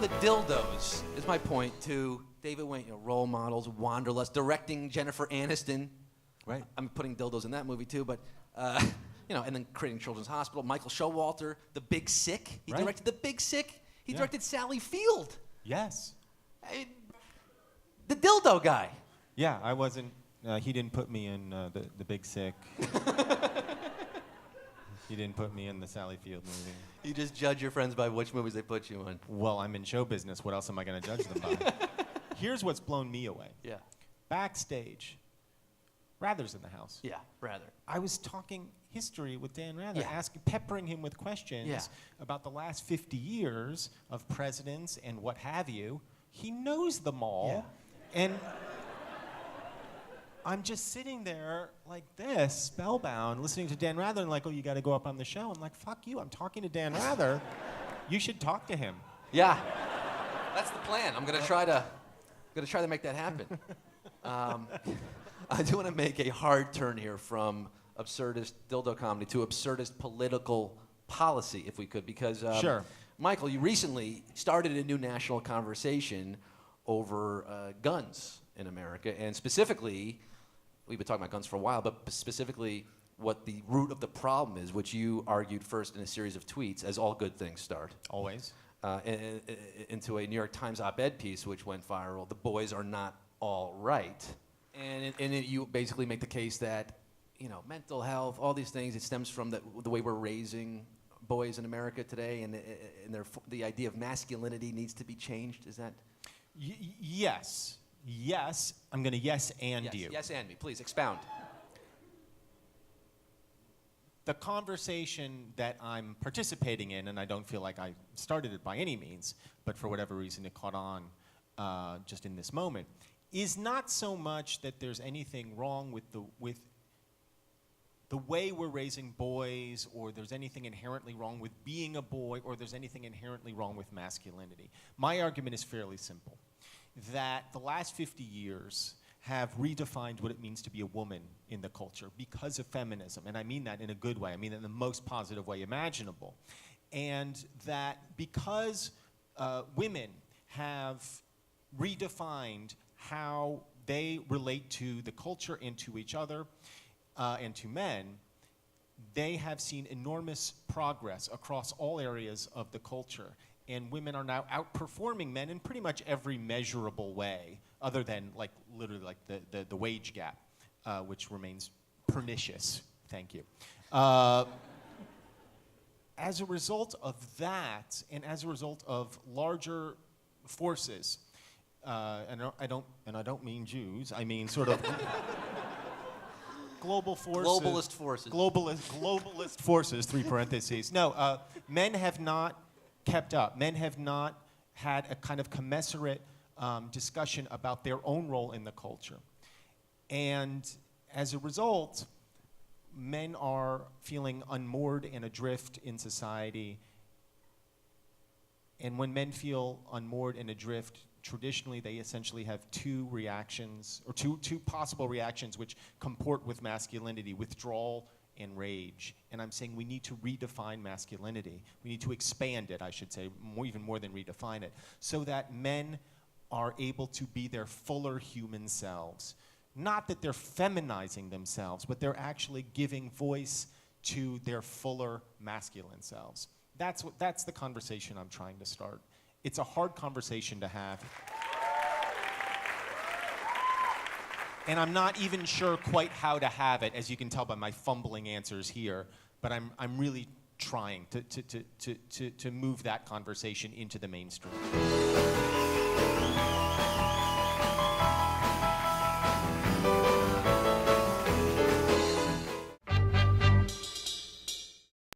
the dildos, is my point, to David Wayne, role models, Wanderlust, directing Jennifer Aniston. Right. I'm putting dildos in that movie too, but and then creating Children's Hospital. Michael Showalter, The Big Sick. He directed The Big Sick. He directed Sally Field. Yes. The dildo guy. Yeah, I wasn't. He didn't put me in the Big Sick. He didn't put me in the Sally Field movie. You just judge your friends by which movies they put you in. Well, I'm in show business. What else am I going to judge them by? Here's what's blown me away. Yeah. Backstage, Rather's in the house. Yeah, Rather. I was talking history with Dan Rather, Yeah. peppering him with questions about the last 50 years of presidents and what have you. He knows them all. Yeah. And I'm just sitting there like this, spellbound, listening to Dan Rather, and like, oh, you got to go up on the show. I'm like, fuck you. I'm talking to Dan Rather. You should talk to him. Yeah, that's the plan. I'm gonna try to make that happen. I do want to make a hard turn here from absurdist dildo comedy to absurdist political policy, if we could, because Sure. Michael, you recently started a new national conversation over guns in America, and specifically, we've been talking about guns for a while, but specifically what the root of the problem is, which you argued first in a series of tweets, as all good things start. Always. Into a New York Times op-ed piece which went viral, "The boys are not all right." And you basically make the case that, mental health, all these things, it stems from the way we're raising boys in America today, and the idea of masculinity needs to be changed. Is that? Yes. Yes. I'm going to yes and you. Yes and me. Please, expound. The conversation that I'm participating in, and I don't feel like I started it by any means, but for whatever reason it caught on just in this moment, is not so much that there's anything wrong with the way we're raising boys, or there's anything inherently wrong with being a boy, or there's anything inherently wrong with masculinity. My argument is fairly simple, that the last 50 years have redefined what it means to be a woman in the culture because of feminism, and I mean that in a good way. I mean it in the most positive way imaginable. And that because women have redefined how they relate to the culture and to each other and to men, they have seen enormous progress across all areas of the culture. And women are now outperforming men in pretty much every measurable way, other than literally the wage gap, which remains pernicious. Thank you. As a result of that, and as a result of larger forces, and I don't mean Jews. I mean sort of global forces. Globalist forces. Globalist forces. 3 parentheses. No, men have not kept up. Men have not had a kind of commensurate discussion about their own role in the culture. And as a result, men are feeling unmoored and adrift in society. And when men feel unmoored and adrift, traditionally they essentially have two reactions, or two possible reactions which comport with masculinity: withdrawal and rage. And I'm saying we need to redefine masculinity. We need to expand it, I should say, even more than redefine it, so that men are able to be their fuller human selves. Not that they're feminizing themselves, but they're actually giving voice to their fuller masculine selves. That's the conversation I'm trying to start. It's a hard conversation to have. And I'm not even sure quite how to have it, as you can tell by my fumbling answers here, but I'm really trying to move that conversation into the mainstream.